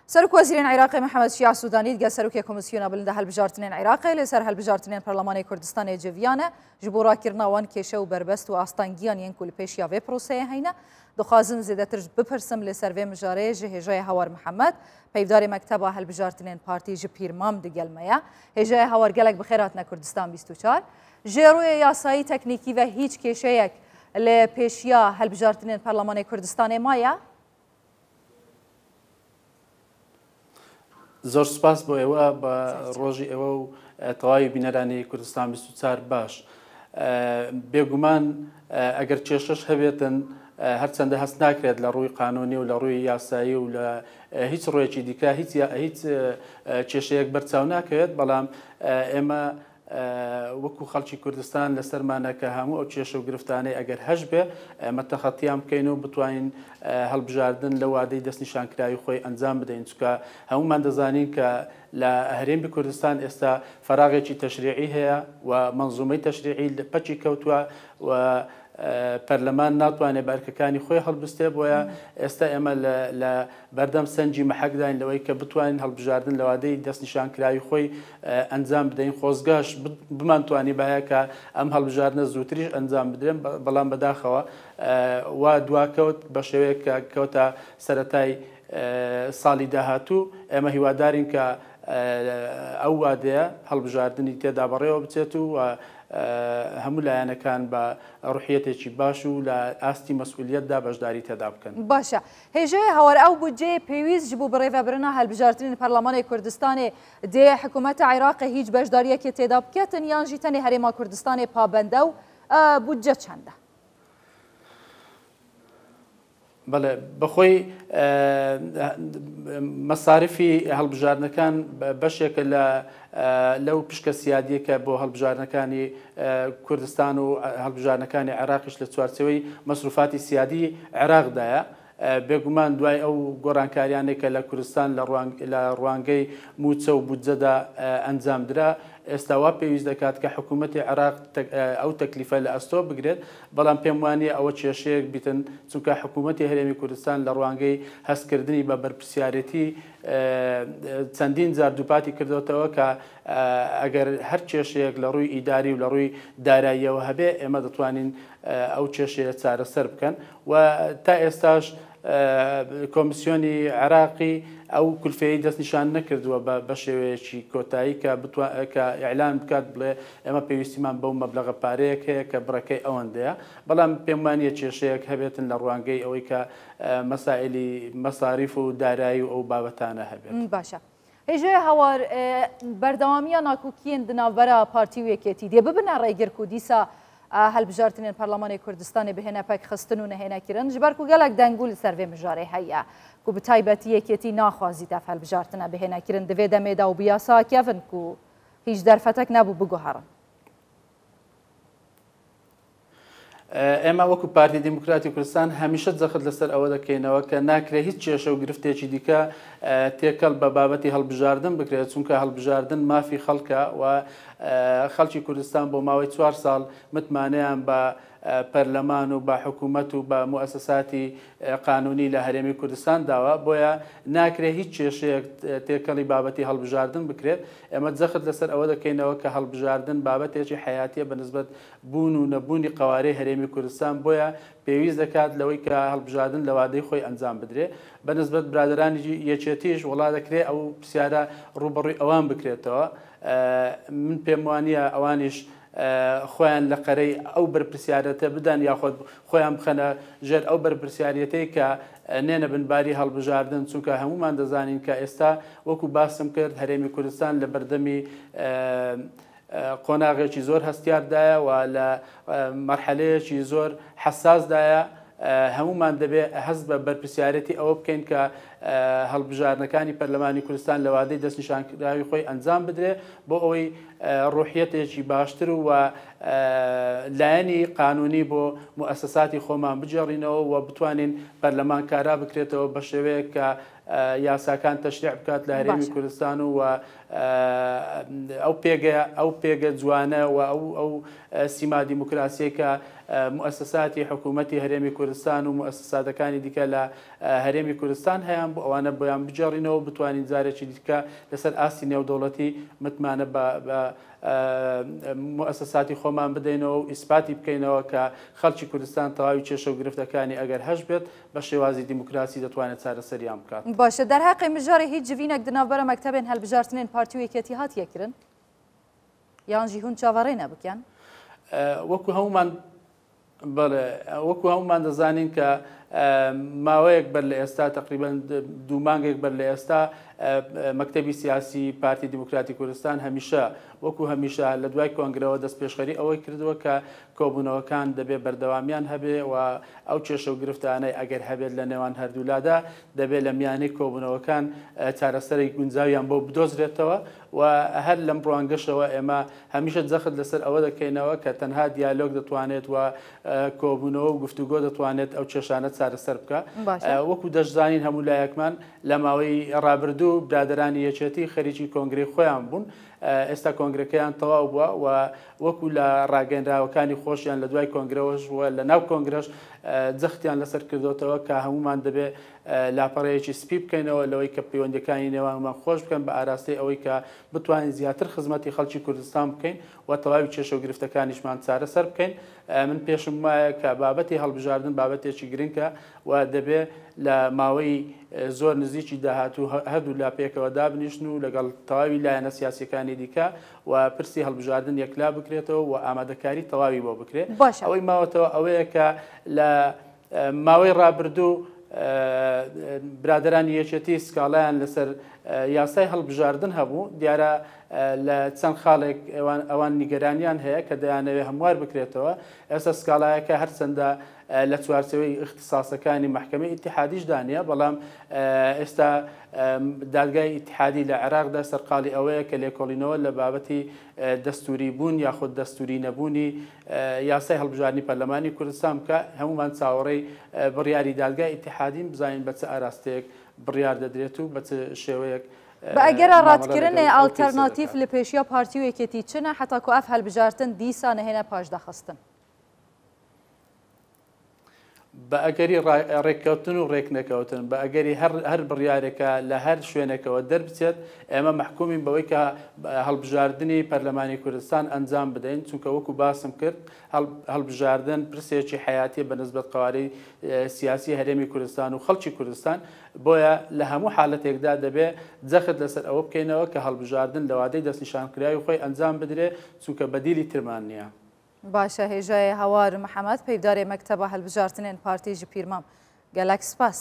سەرۆک وەزیرێن عێراقی محەممەد شیع سوودانی دیگە سەرۆکی کۆمسیۆنە بلندە هەڵبژارتنێن عێراقی لەسەر هەڵبژارتنێن پەرلەمانی کوردستانی جڤیانە ji بۆ ڕاکردنەوەن کێشە و بربەست و ئاستانگییان یەن پێشیا vê پرۆسەیە هەینە دخوازم زێدەتر بپرسم لەسەر vê مژارەیە ji hêjayê Hawar Mihemed peyvdarê mekteba helbijartinên partî ji pîrmam digelmeya hêjayê Hawar gelek bi xêr hatine Kurdistan 24 ji rûyê yasayî teknîkî ve hîç kêşeyek li pêşiya helbijartinên Perlemanê Kurdistanê maye زۆر سپاس بۆ ئێوە بە ڕۆژی ئێوە و تەواوی بینەرانی کوردستان 24 باش بێگومان ئەگەر کێشەش هەبێتن هەرچەندە هەست ناکرێت لە ڕووی قانونی و لە ڕووی یاسایی و لە هیچ ڕۆیەکی دیکە هیچ کێشەیەک بەرچاو ناکەوێت بەڵام ئێمە وەکو خەڵکی کوردستان لەسەرمانەکە هەموو ئەو کێشە و گرفتانەی ئەگەر هەش بێ مەتەخەتیان بکەین و بتوانین هەڵبژاردن لە وادەی دەستنیشانکراوی خۆی ئەنجام بدەین چکە هەمومان دەزانین کە لە هەرێمی کوردستان ئێستا فەراغێکی تەشریعی هەیە و مەنزومەی تەشریعی پەچی کەوتووە و پەرلەمان ناتوانێت بەرکەکانی خۆی هەڵبستێ بۆیە ئێستا ئێمە لە بەردەم سەنجی مەحەکداین لەوەی کە بتوانین هەڵبژاردن لە وادەی دەستنیشانکراوی خۆی ئەنجام بدەین خۆزگاش بمانتوانی باە کە ئەم هەڵبژاردنە زووتریش ئەنجام بدرێن بەڵام بەداخەوە وا دواکەوت بە شێوەیە کە کەوتە سەرەتای ساڵی داهاتوو ئێمە هیوادارین کە ئەو وادەیە هەڵبژاردننی تێدا بەڕێوە بچێت و هەموو لایەنەکان بە ڕوحیەتێکی باش و لە ئاستی مەسئولیەتدا بەشداری تێدا بکەن. باشە هێژەیە هەوار ئەو بودجێ پێویست ji بۆ بڕێوەبرنا هەڵبژاردننی پەرلەمانی کوردستانی دێ حکوومەتە عێراقی هیچ بەشداریەکی تێدا بکێتن یان ژی تەنێ هەرێما کوردستانی پابەندە و بودجە چەندە؟ بەڵێ بەخۆی مەساریفی هەڵبژاردنەکان بەشێکە لەو پشکە سیادیەکە بۆ هەڵبژاردنەکانی کوردستان و هەڵبژاردنەکانی عێراقیش لە چوارچەوەی مەسروفاتی سیادی عێراقدایە بێگومان دوای ئەو گۆڕانکاریانێکە لە کوردستان لە ڕوانگەی موچە و بودجەدا ئەنجام درا ئێستا وا پێویست دەکات کە حکوومەتی عێراق ئەو تەکلیفە لە ئەستۆ بگرێت بەڵام پێم وانە ئەوە کێشەیەک بیتن چونکە حکوومەتی هەرێمی کوردستان لە ڕوانگەی هەستکردنی بە بەرپرسیارەتی چەندین جار دووپاتی کردوتەوە کە ئەگەر هەر کێشەیەک لە ڕووی ئیداری و لە ڕووی داراییەوە هەبێ ئێمە دەتوانین ئەو کێشەیە چارەسەر بکەن و تا ئێستاش کۆمسیۆنی عێراقی ئەو کولفەیە دەستنیشان نەکردووە بە شێوەیەکی کۆتایی کە ئیعلان بکات بڵێ ئێمە پێویستیمان بەو مەبلەغە پارەیەک هەیە کە بڕەکەی ئەوەندەیە بەڵام پێم وانە کێشەیەک هەبێتن لە ڕوانگەی ئەوەی کە مەسائلی مەساریف و دارایی و ئەو بابەتانە هەبێت. باشە هێژەیە هەوار بەردەوامیە ناکۆکیین دناوبەرە پارتی و یەکێتی دێ ببنە ڕێگرک و دیسا هەڵبژاردنێن پەرلەمانی کوردستانی بهێنە پێک خستن و نەهێنەکردن ji ber ku gelek dengû li ser vê mijarê heye ku bi taybetî yekêtî naxwazî tev helbijartina bihênekirin divê demê de û bi yasa kevin ku hîç derfetek nebû biguherin. ئێمە وەکو پارتی دیموکراتی کوردستان هەمیشە جەخت لەسەر ئەوە دەکەینەوە کە ناکرێت هیچ کێشە و گرفتێکی دیکە تێکەڵ بە بابەتی هەڵبژاردن بکرێت چونکە هەڵبژاردن مافی خەڵکە و خەڵکی کوردستان بۆ ماوەی 4 ساڵ متمانەیان بە پەرلەمان و بە حکوومەت و بە موئەسەساتی قانونی لە هەرێمی کوردستان داوە بۆیە ناکرێت هیچ کێشەیەک تێکەڵی بابەتی هەڵبژاردن بکرێت ئێمە جەخت لەسەر ئەوە دەکەینەوە کە هەڵبژاردن بابەتێکی حیاتیە بەنسبەت بوون و نەبوونی قوارەی هەرێمی کوردستان بۆیە پێویست دەکات لەوەی کە هەڵبژاردن لە وادەی خۆی ئەنجام بدرێت بەنسبەت برادرانی یەکێتیش وڵا دەکرێت ئەو پرسیارە ڕوبەڕووی ئەوان بکرێتەوە من پێم وانە ئەوانیش خۆیان لە قەرەی ئەو بەرپرسیارەتە بدەن یاخۆت خۆیان بخەنە ژێر ئەو بەرپرسیارەتەی کە نێنە بنباری هەڵبژاردن چونکە هەمومان دەزانین کە ئێستا وەکو باسم کرد هەرێمی کوردستان لە بەردەمی قۆناغێکی زۆر هەستیاردایە و لە مەرحەلەیەکی زۆر حەساسدایە هەمومان دەبێت هەست بە بەرپرسیارەتی ئەوە بکەین کە هەڵبژاردنەکانی پەرلەمانی کوردستان لە وادەی دەستنیشانکراوی خۆی ئەنجام بدرێت بۆ ئەوەی ڕوحیەتێکی باشتر و لایەنی قانونی بۆ موئەسەساتی خۆمان بجێڕینەوە و بتوانین پەرلەمان کارا بکرێتەوە بە شێوەیە کە یاساکان تەشریع بکات لە هەرێمی کوردستان و ئەو پێگە جوانە و ئەو سیما دیموکراسیە کە مؤسساتی حکوومەتی هەرێمی کوردستان و مؤسساتەکانی دیکە لە هەرێمی کوردستان هەیەیان بۆ ئەوانە بۆیان بجێڕینەوە بتوانین جارێکی دیکە لەسەر ئاستی نێودەوڵەتی متمانە بە مؤسساتی خۆمان بدەینەوە و ئیسپاتی بکەینەوە کە خەڵکی کوردستان تەواوی کێشە و گرفتەکانی ئەگەر هەش بێت بە شێوازی دیموکراسی دەتوانێت چارەسەریان بکات. باشە دەرهاقی مژارێ هیچ جوینێک دناوبەرە مەکتەبێن هەڵبژارتنێن پارتی و یەکێتی هاتیەکردن یان جی هون چاوەڕێ نەبکەن وەکو هەمومان دەزانین کە ماوەیەک بەر لە ئێستا تقریبان 2 مانگێک بەر لە ئێستا مەکتەبی سیاسی پارتی دیموکراتی کوردستان هەمیشە وەکو هەمیشە لە دوای کۆنگرەوە دەست پێشخەری ئەوەی کردووە کە کۆبوونەوەکان دەبێت بەردەوامیان هەبێ و ئەو کێشە و گرفتانەی ئەگەر هەبێت لە نێوان هەردوولادا دەبێت لە میانەی کۆبوونەوەکان چارەسەری گونجاویان بۆ بدۆزرێتەوە و هەر لەم ڕوانگەشەوە ئێمە هەمیشە جەخت لەسەر ئەوە دەکەینەوە کە تەنها دیالۆگ دەتوانێت و کۆبوونەوە و گفتوگۆ دەتوانێت ئەو کێشانە چارەسەر بکە. وەکو دەشزانین هەموو لایەکمان لە ماوەی ڕابردوو برادرانی یەکێتی خەریکی کۆنگرەی خۆیان بوون. ئێستا کۆنگرەکەیان تەواو بووە و وەکو لە ڕاگەنراوەکانی خۆشیان لە دوای کۆنگرەوەش وە لە ناو کۆنگرەش جەختیان لەسەر کردوتەوە کە هەمومان دەبێت لاپەڕەیەکی سپی بکەینەوە لەوەی کە پەیوەندەکانی نێوانمان خۆش بکەن بە ئاراستی ئەوەی کە بتوانین زیاتر خزمەتی خەڵکی کوردستان بکەین و تەواوی کێشە و گرفتەکانیشمان چارەسەر بکەین. من پێشم وایە کە بابەتی هەڵبژاردن بابەتێکی گرنگە و دەبێت لە ماوەی زۆر نزیکی داهاتوو هەردوو لاپێکەوە دابنیشن و لەگەڵ تەواوی لایەنە سیاسیەکانی دیکە و پرسی هەڵبژاردن یەکلا بکرێتەوە و ئامادەکاری تەواوی بۆ بکرێت. ئەوەی ماوەتەوە ئەوەیە کە لە ماوەی ڕابردوو برادرانی یەکێتی سکاڵیان لەسەر یاسای هەڵبژاردن هەبوو دیارە لە چەند خاڵێک ئەوان نیگەرانیان هەیە کە دەیانەوێت هەموار بکرێتەوە. ئێستا سکاڵایەکە هەرچەندە لە چوارچەوەی اختصاسەکانی محکمەی ئیتیحادیش دانیە بەڵام ئێستا دادگای ئیتیحادی لە عێراقدا سەرقاڵی ئەوەیە کە لێکۆڵینەوە لە بابەتی دەستوری بوون یاخود دەستوری نەبوونی یاسای هەڵبژاردننی پەرلەمانی کوردستان بکە هەمومان چاوەڕێی بڕیاری دادگای ئیتیحادین بزانین بە چه ئاراستەیەک بڕیار دەدرێت و بە چه شێوەیەک بە ئەگەرە ڕاتکردنێ ئالتەرناتیف لە پێشیا پارتی و یەکێتی چنە حتاکو ئەف هەڵبژاردن دیسانە هێنە پاش دەخستن بە ئەگەری ڕێککەوتن و ڕێکنەکەوتن بە ئەگەری هەر بڕیارێکە لە هەر شوێنێکەوە دەربچێت ئێمە محکومین بەوەی کە هەڵبژاردننی پەرلەمانی کوردستان ئەنجام بدەین چونکە وەکو باسم کرد هەڵبژاردن پرسێکی حیاتی بەنسبەت قوارەی سیاسی هەرێمی کوردستان و خەڵکی کوردستان بۆیە لە هەموو حالەتێکدا دەبێت جەخت لەسەر ئەوە بکەینەوە کە هەڵبژاردن لە وادەی دەستنیشانکراوی خۆی ئەنجام بدرێت چونکە بەدیلی ترمان نییە. باشە هێژای هەوار محەممەد پەیدارێ مەکتەبە هەڵبژارتنێن پارتیژی پیرمام گەلەک سپاس.